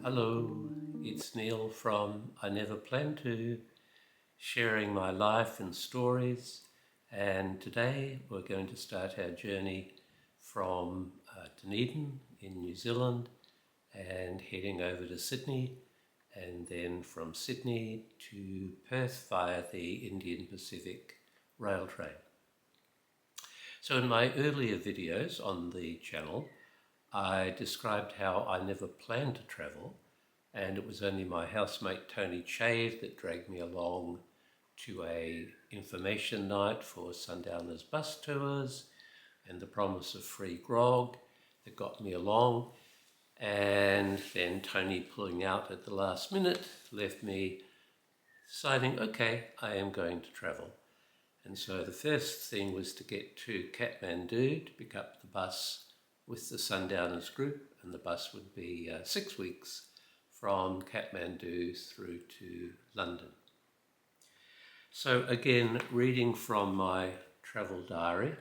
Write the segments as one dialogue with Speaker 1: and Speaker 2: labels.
Speaker 1: Hello, it's Neil from I Never Planned To, sharing my life and stories, and today we're going to start our journey from Dunedin in New Zealand and heading over to Sydney, and then from Sydney to Perth via the Indian Pacific rail train. So in my earlier videos on the channel, I described how I never planned to travel, and it was only my housemate Tony Chave that dragged me along to a information night for Sundowners bus tours and the promise of free grog that got me along, and then Tony pulling out at the last minute left me deciding, okay, I am going to travel. And so the first thing was to get to Kathmandu to pick up the bus with the Sundowners group, and the bus would be 6 weeks from Kathmandu through to London. So again, reading from my travel diary,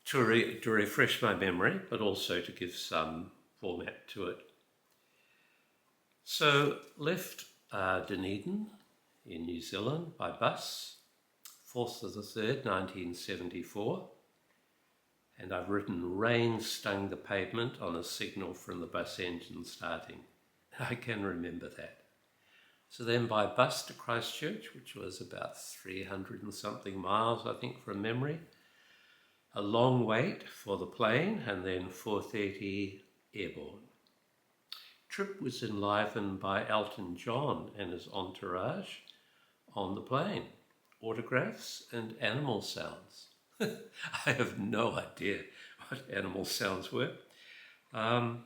Speaker 1: to refresh my memory, but also to give some format to it. So left Dunedin in New Zealand by bus, 4th of the 3rd, 1974, and I've written rain stung the pavement on a signal from the bus engine starting. I can remember that. So then by bus to Christchurch, which was about 300 and something miles, I think, from memory, a long wait for the plane, and then 4:30 airborne. Trip was enlivened by Elton John and his entourage on the plane. Autographs and animal sounds. I have no idea what animal sounds were. And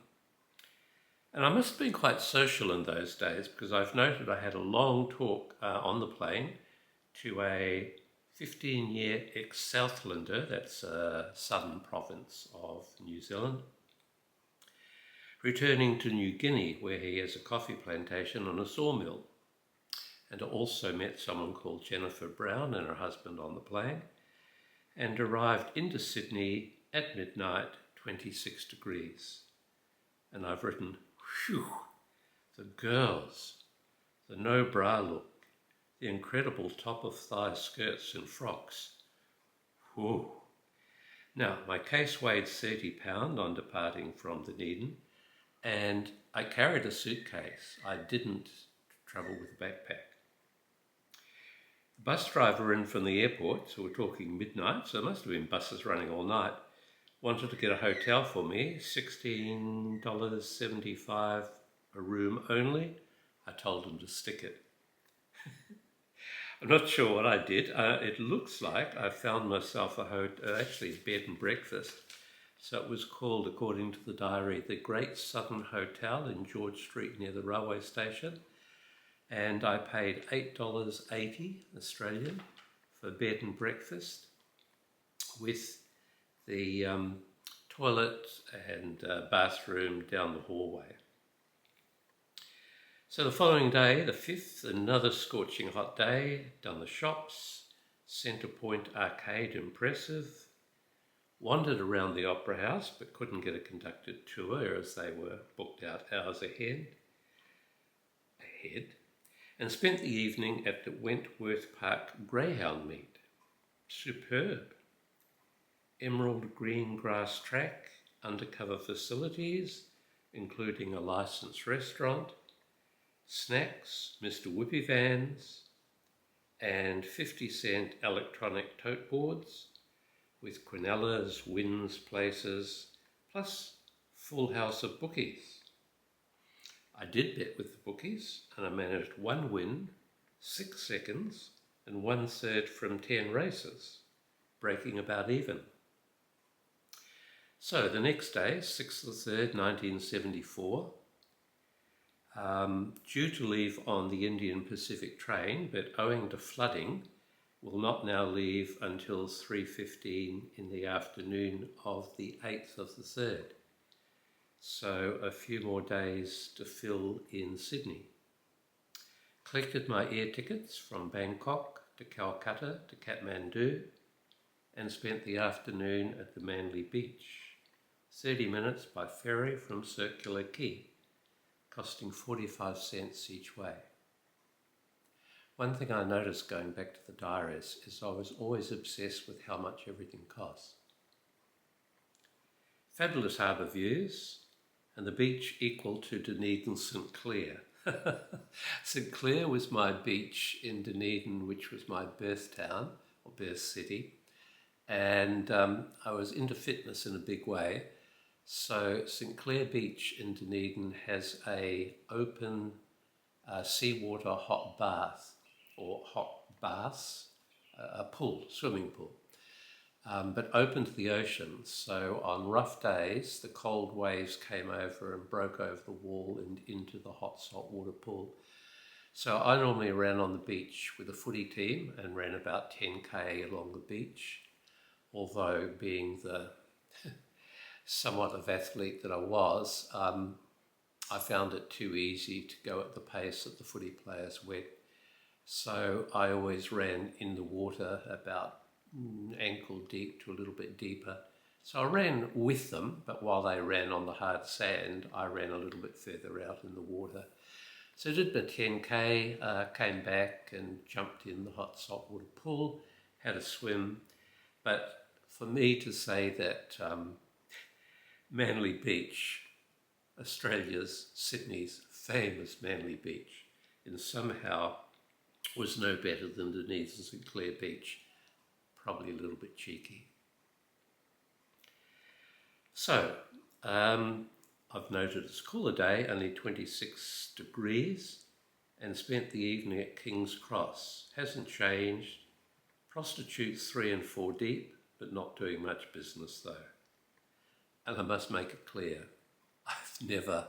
Speaker 1: I must have been quite social in those days, because I've noted I had a long talk on the plane to a 15-year ex-Southlander, that's a southern province of New Zealand, returning to New Guinea, where he has a coffee plantation and a sawmill. And I also met someone called Jennifer Brown and her husband on the plane, and arrived into Sydney at midnight, 26 degrees. And I've written, whew, the girls, the no bra look, the incredible top of thigh skirts and frocks. Whew. Now, my case weighed 30 pounds on departing from Dunedin, and I carried a suitcase. I didn't travel with a backpack. Bus driver in from the airport, so we're talking midnight, so there must have been buses running all night, wanted to get a hotel for me, $16.75 a room only. I told him to stick it. I'm not sure what I did. It looks like I found myself actually a bed and breakfast. So it was called, according to the diary, the Great Southern Hotel in George Street near the railway station. And I paid $8.80 Australian for bed and breakfast with the toilet and bathroom down the hallway. So the following day, the 5th, another scorching hot day, done the shops, Centre Point Arcade impressive, wandered around the Opera House but couldn't get a conducted tour as they were booked out hours ahead, and spent the evening at the Wentworth Park Greyhound Meet. Superb. Emerald green grass track, undercover facilities, including a licensed restaurant, snacks, Mr. Whippy vans, and 50-cent electronic tote boards with Quinellas, Wins places, plus full house of bookies. I did bet with the bookies, and I managed 1 win, 6 seconds, and 1/3 from 10 races, breaking about even. So the next day, 6th of the 3rd, 1974, due to leave on the Indian Pacific train, but owing to flooding, will not now leave until 3:15 in the afternoon of the 8th of the 3rd. So a few more days to fill in Sydney. Collected my air tickets from Bangkok to Calcutta to Kathmandu, and spent the afternoon at the Manly Beach, 30 minutes by ferry from Circular Quay, costing 45 cents each way. One thing I noticed going back to the diaries is I was always obsessed with how much everything costs. Fabulous harbour views, and the beach equal to Dunedin St Clair. St Clair was my beach in Dunedin, which was my birth town, or birth city, and I was into fitness in a big way. So St Clair Beach in Dunedin has a open seawater hot bath, or hot baths, a pool, swimming pool. But open to the ocean. So on rough days, the cold waves came over and broke over the wall and into the hot saltwater pool. So I normally ran on the beach with a footy team and ran about 10k along the beach, although being the somewhat of athlete that I was, I found it too easy to go at the pace that the footy players went. So I always ran in the water about ankle deep to a little bit deeper. So I ran with them, but while they ran on the hard sand, I ran a little bit further out in the water. So I did my 10k, came back and jumped in the hot saltwater pool, had a swim. But for me to say that Manly Beach, Australia's, Sydney's famous Manly Beach, and somehow was no better than Dunedin St Clair Beach, probably a little bit cheeky. So, I've noted it's a cooler day, only 26 degrees, and spent the evening at King's Cross. Hasn't changed. Prostitutes 3 and 4 deep, but not doing much business though. And I must make it clear, I've never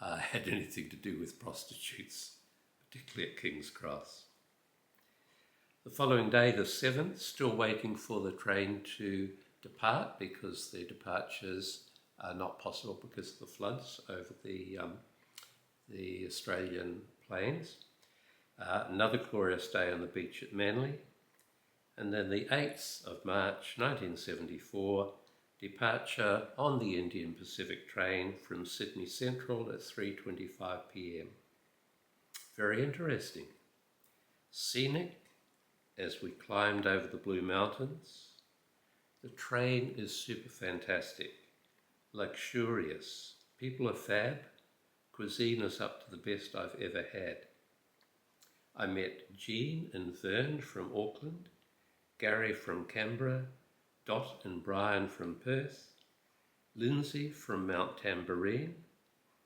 Speaker 1: had anything to do with prostitutes, particularly at King's Cross. The following day, the 7th, still waiting for the train to depart because the departures are not possible because of the floods over the Australian plains. Another glorious day on the beach at Manly. And then the 8th of March 1974, departure on the Indian Pacific train from Sydney Central at 3:25 p.m. Very interesting. Scenic as we climbed over the Blue Mountains. The train is super fantastic, luxurious. People are fab. Cuisine is up to the best I've ever had. I met Jean and Vern from Auckland, Gary from Canberra, Dot and Brian from Perth, Lindsay from Mount Tamborine,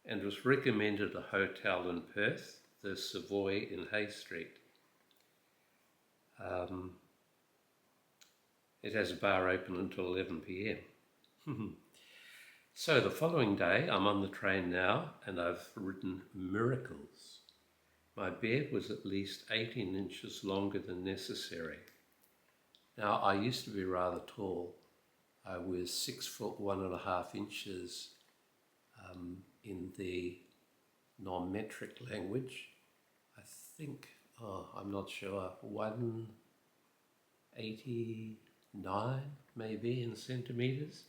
Speaker 1: and was recommended a hotel in Perth, the Savoy in Hay Street. It has a bar open until 11 p.m. So the following day, I'm on the train now, and I've ridden miracles. My bed was at least 18 inches longer than necessary. Now, I used to be rather tall. I was 6 foot 1.5 inches in the non-metric language. I think, I'm not sure, 189 maybe in centimetres.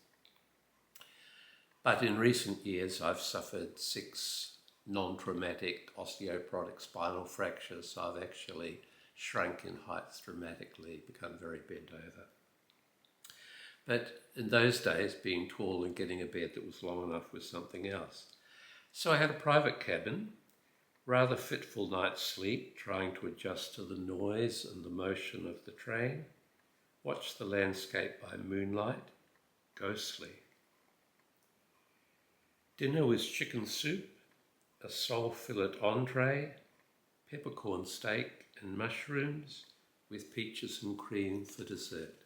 Speaker 1: But in recent years, I've suffered 6 non-traumatic osteoporotic spinal fractures, so I've actually shrunk in heights dramatically, become very bent over. But in those days, being tall and getting a bed that was long enough was something else. So I had a private cabin, rather fitful night's sleep, trying to adjust to the noise and the motion of the train, watched the landscape by moonlight, ghostly. Dinner was chicken soup, a sole fillet entree, peppercorn steak and mushrooms with peaches and cream for dessert.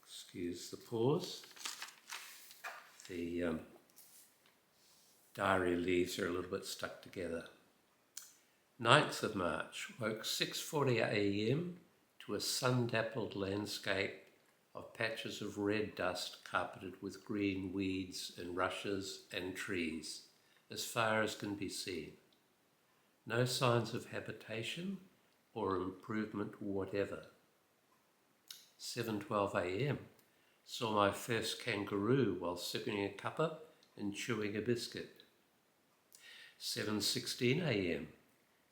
Speaker 1: Excuse the pause. The diary leaves are a little bit stuck together. 9th of March, woke 6:40 a.m. to a sun-dappled landscape of patches of red dust carpeted with green weeds and rushes and trees, as far as can be seen. No signs of habitation or improvement whatever. 7:12 a.m. Saw my first kangaroo while sipping a cuppa and chewing a biscuit. 7:16 a.m.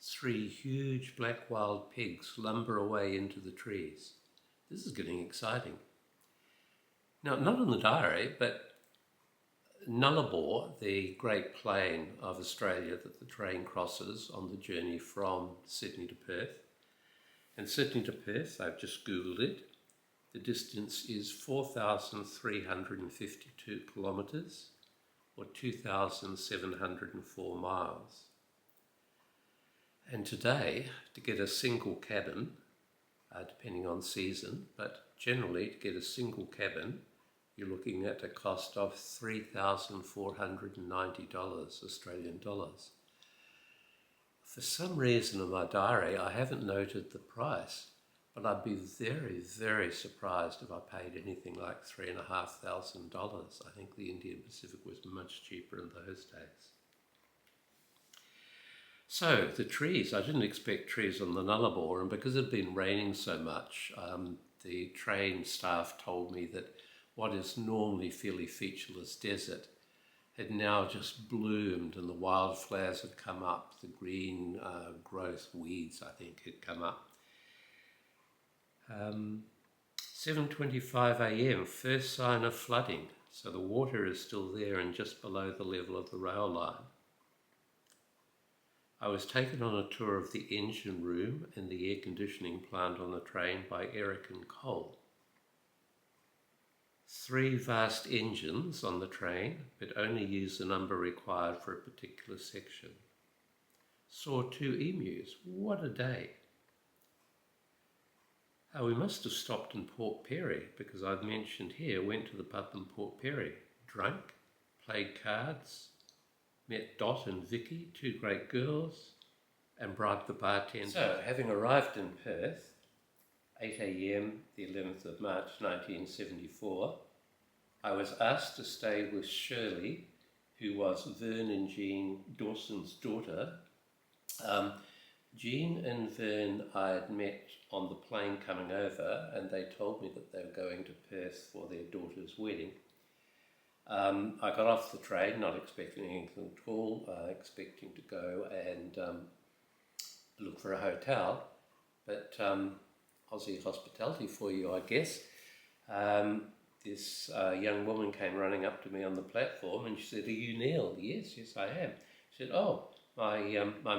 Speaker 1: 3 huge black wild pigs lumber away into the trees. This is getting exciting. Now, not in the diary, but Nullabor, the Great Plain of Australia that the train crosses on the journey from Sydney to Perth. And Sydney to Perth, I've just Googled it. The distance is 4,352 kilometres or 2,704 miles. And today, to get a single cabin, depending on season, but generally to get a single cabin, you're looking at a cost of $3,490 Australian dollars. For some reason in my diary, I haven't noted the price, but I'd be very, very surprised if I paid anything like $3,500. I think the Indian Pacific was much cheaper in those days. So the trees, I didn't expect trees on the Nullabor, and because it had been raining so much, the train staff told me that what is normally fairly featureless desert had now just bloomed, and the wildflowers had come up, the green growth weeds, I think, had come up. 7:25 a.m, first sign of flooding, so the water is still there and just below the level of the rail line. I was taken on a tour of the engine room and the air conditioning plant on the train by Eric and Cole. 3 vast engines on the train, but only use the number required for a particular section. Saw 2 emus. What a day. We must have stopped in Port Pirie, because I've mentioned here, went to the pub in Port Pirie, drunk, played cards, met Dot and Vicky, 2 great girls, and bribed the bartender. So, having arrived in Perth, 8 a.m, the 11th of March 1974, I was asked to stay with Shirley, who was Vern and Jean Dawson's daughter. Jean and Vern I had met on the plane coming over, and they told me that they were going to Perth for their daughter's wedding. I got off the train, not expecting anything at all, expecting to go and look for a hotel, but Aussie hospitality for you, I guess. This young woman came running up to me on the platform and she said, "Are you Neil?" Yes, I am. She said, "Oh, my